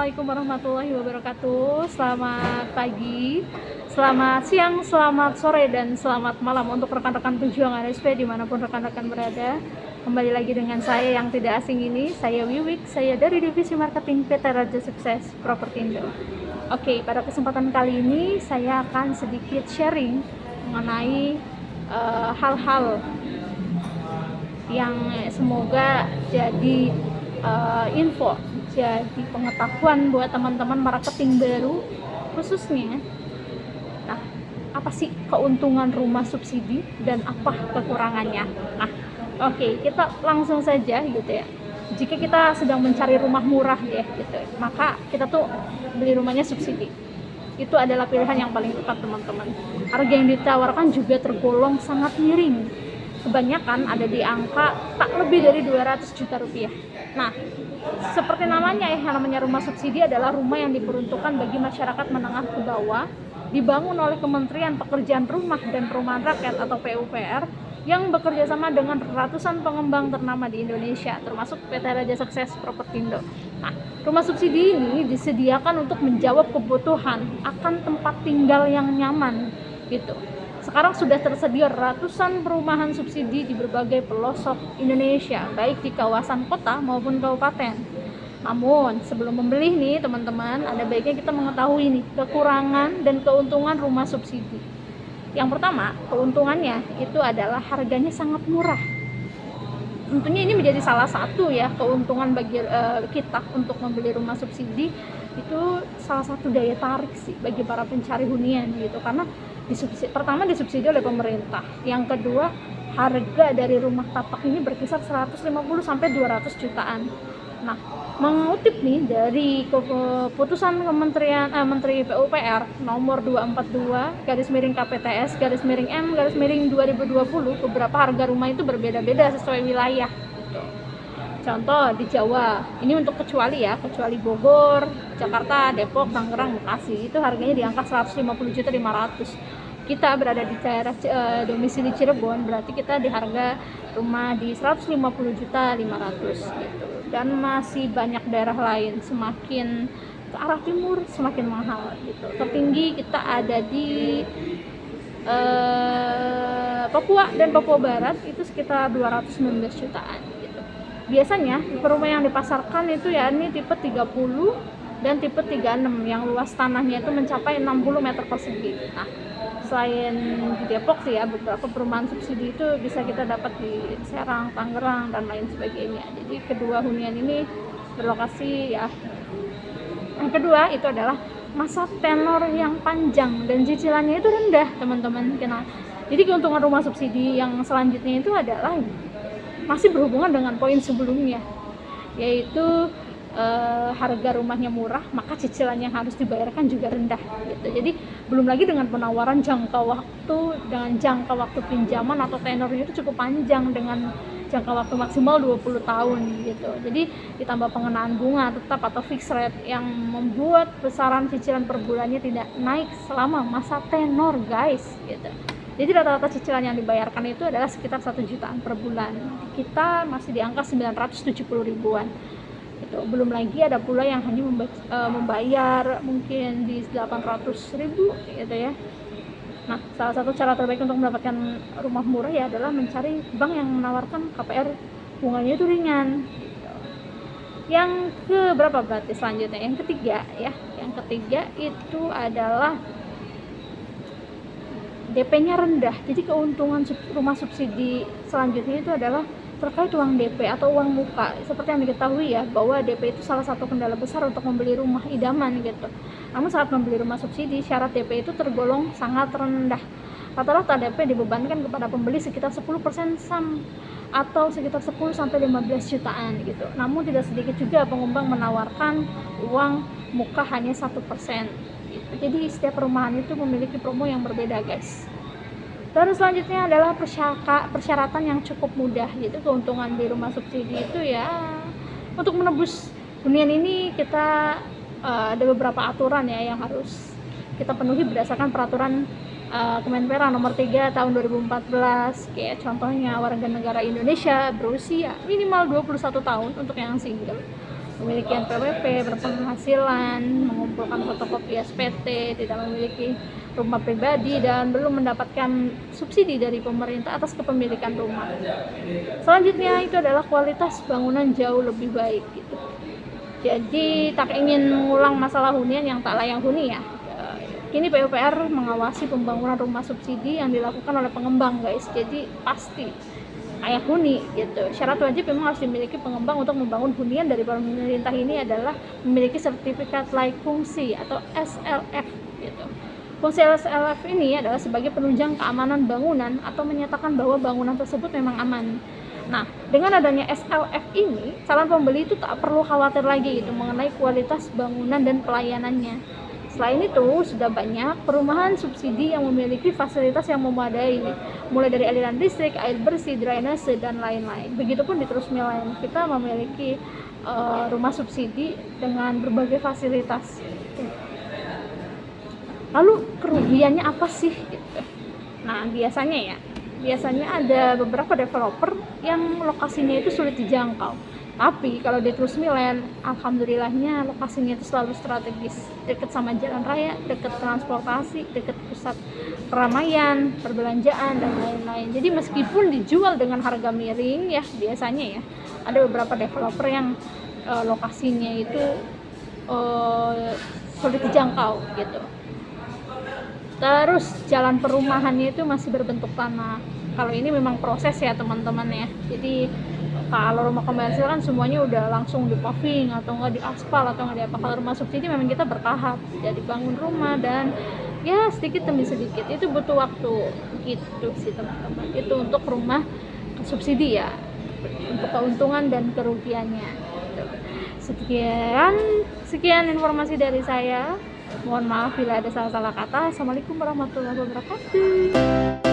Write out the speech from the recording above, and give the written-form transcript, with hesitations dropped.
Assalamualaikum warahmatullahi wabarakatuh. Selamat pagi, selamat siang, selamat sore, dan selamat malam untuk rekan-rekan pejuang RSP dimanapun rekan-rekan berada. Kembali lagi dengan saya yang tidak asing ini, saya Wiwik, saya dari Divisi Marketing PT Raja Sukses Propertindo. Oke, pada kesempatan kali ini saya akan sedikit sharing mengenai hal-hal yang semoga jadi info, jadi pengetahuan buat teman-teman marketing baru khususnya. Nah, apa sih keuntungan rumah subsidi dan apa kekurangannya? Nah, oke, kita langsung saja gitu ya. Jika kita sedang mencari rumah murah ya gitu, maka kita tuh beli rumahnya subsidi. Itu adalah pilihan yang paling tepat, teman-teman. Harga yang ditawarkan juga tergolong sangat miring. Kebanyakan ada di angka tak lebih dari 200 juta rupiah. Nah, seperti namanya ya, namanya rumah subsidi adalah rumah yang diperuntukkan bagi masyarakat menengah ke bawah, dibangun oleh Kementerian Pekerjaan Rumah dan Perumahan Rakyat atau PUPR yang bekerja sama dengan ratusan pengembang ternama di Indonesia, termasuk PT Raja Sukses Propertindo. Nah, rumah subsidi ini disediakan untuk menjawab kebutuhan akan tempat tinggal yang nyaman gitu. Sekarang sudah tersedia ratusan perumahan subsidi di berbagai pelosok Indonesia, baik di kawasan kota maupun kabupaten. Namun, sebelum membeli nih teman-teman, ada baiknya kita mengetahui nih kekurangan dan keuntungan rumah subsidi. Yang pertama, keuntungannya itu adalah harganya sangat murah. Tentunya ini menjadi salah satu ya keuntungan bagi kita untuk membeli rumah subsidi. Itu salah satu daya tarik sih bagi para pencari hunian gitu, karena pertama disubsidi oleh pemerintah. Yang kedua, harga dari rumah tapak ini berkisar 150 sampai 200 jutaan. Nah, mengutip nih dari keputusan Menteri PUPR nomor 242/KPTS/M/2020, beberapa harga rumah itu berbeda-beda sesuai wilayah gitu. Contoh di Jawa, ini untuk kecuali Bogor, Jakarta, Depok, Tangerang, Bekasi, itu harganya di angka 150.500. Kita berada di daerah domisili Cirebon, berarti kita di harga rumah di 150.500 gitu. Dan masih banyak daerah lain, semakin ke arah timur semakin mahal gitu. Tertinggi kita ada di Papua dan Papua Barat, itu sekitar 219 jutaan gitu. Biasanya tipe rumah yang dipasarkan itu ya ini tipe 30 dan tipe 36 yang luas tanahnya itu mencapai 60 meter persegi. Nah, selain di Depok sih ya, beberapa perumahan subsidi itu bisa kita dapat di Serang, Tangerang, dan lain sebagainya. Jadi kedua hunian ini berlokasi ya. Yang kedua itu adalah masa tenor yang panjang dan cicilannya itu rendah, teman-teman. Jadi keuntungan rumah subsidi yang selanjutnya itu adalah masih berhubungan dengan poin sebelumnya, yaitu harga rumahnya murah, maka cicilan yang harus dibayarkan juga rendah gitu. Jadi belum lagi dengan penawaran jangka waktu pinjaman atau tenornya itu cukup panjang dengan jangka waktu maksimal 20 tahun gitu. Jadi ditambah pengenaan bunga tetap atau fixed rate yang membuat besaran cicilan per bulannya tidak naik selama masa tenor, guys gitu. Jadi rata-rata cicilan yang dibayarkan itu adalah sekitar 1 jutaan per bulan. Kita masih di angka 970 ribuan. Itu belum lagi ada pula yang hanya membayar mungkin di 800 ribu gitu ya. Nah, salah satu cara terbaik untuk mendapatkan rumah murah ya adalah mencari bank yang menawarkan KPR bunganya itu ringan gitu. Yang ke berapa berarti selanjutnya? Yang ketiga ya. Yang ketiga itu adalah DP-nya rendah. Jadi keuntungan rumah subsidi selanjutnya itu adalah terkait uang DP atau uang muka. Seperti yang diketahui ya, bahwa DP itu salah satu kendala besar untuk membeli rumah idaman gitu. Namun saat membeli rumah subsidi, syarat DP itu tergolong sangat rendah. Rata-rata DP dibebankan kepada pembeli sekitar 10% SAM atau sekitar 10 sampai 15 jutaan gitu. Namun tidak sedikit juga pengembang menawarkan uang muka hanya 1%. Gitu. Jadi setiap perumahan itu memiliki promo yang berbeda, guys. Dan selanjutnya adalah persyaratan yang cukup mudah gitu. Keuntungan di rumah subsidi itu ya, untuk menebus hunian ini kita ada beberapa aturan ya yang harus kita penuhi berdasarkan peraturan Kemenpora nomor 3 tahun 2014. Kayak contohnya warga negara Indonesia berusia minimal 21 tahun untuk yang single. memiliki NPWP, berpenghasilan, mengumpulkan fotokopi SPT, tidak memiliki rumah pribadi, dan belum mendapatkan subsidi dari pemerintah atas kepemilikan rumah. Selanjutnya itu adalah kualitas bangunan jauh lebih baik gitu. Jadi tak ingin mengulang masalah hunian yang tak layak huni ya. Kini PUPR mengawasi pembangunan rumah subsidi yang dilakukan oleh pengembang guys. Jadi pasti layak huni gitu. Syarat wajib memang harus dimiliki pengembang untuk membangun hunian dari pemerintah ini adalah memiliki sertifikat layak fungsi atau SLF gitu. Fungsi SLF ini adalah sebagai penunjang keamanan bangunan atau menyatakan bahwa bangunan tersebut memang aman. Nah, dengan adanya SLF ini, calon pembeli itu tak perlu khawatir lagi gitu mengenai kualitas bangunan dan pelayanannya. Selain itu, sudah banyak perumahan subsidi yang memiliki fasilitas yang memadai, mulai dari aliran listrik, air bersih, drainase, dan lain-lain. Begitupun di Trus Milen, kita memiliki rumah subsidi dengan berbagai fasilitas. Lalu kerugiannya apa sih? Gitu. Nah, biasanya ada beberapa developer yang lokasinya itu sulit dijangkau. Tapi kalau di Trus Milen, alhamdulillahnya lokasinya itu selalu strategis, dekat sama jalan raya, dekat transportasi, dekat pusat keramaian, perbelanjaan, dan lain-lain. Jadi meskipun dijual dengan harga miring ya, biasanya ya ada beberapa developer yang lokasinya itu sulit dijangkau gitu. Terus jalan perumahannya itu masih berbentuk tanah. Kalau ini memang proses ya teman-teman ya. Jadi kalau rumah komersil kan semuanya udah langsung di paving atau enggak di aspal atau enggak di apa. Kalau rumah subsidi memang kita bertahap. Jadi bangun rumah dan ya sedikit demi sedikit. Itu butuh waktu gitu sih teman-teman. Itu untuk rumah subsidi ya. Untuk keuntungan dan kerugiannya. Sekian informasi dari saya. Mohon maaf bila ada salah-salah kata. Assalamualaikum warahmatullahi wabarakatuh.